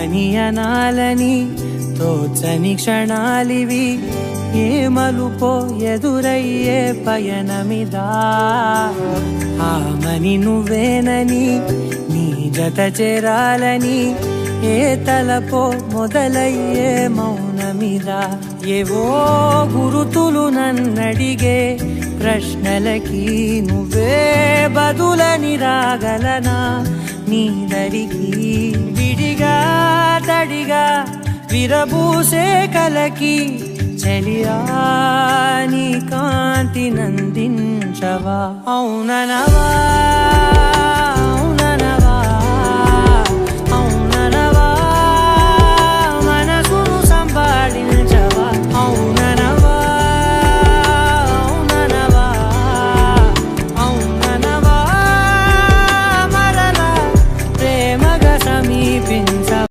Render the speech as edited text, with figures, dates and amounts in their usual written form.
ఏమని అనాలని తోచని క్షణాలివి, ఏ మలుపో ఎదురయ్యే పయనమిదా. ఆమని నువ్వేనని నీ జత చేరాలని, ఏ తలపో మొదలయ్యే మౌనమిదా. ఏవో గురుతులు నన్నడిగే ప్రశ్నలకి నువ్వే బదులని రాగలనా నీ దరికి. విడిగా తడిగా విరబూసే కలకి చలియా నీ కాంతి నందించవా. అవుననవా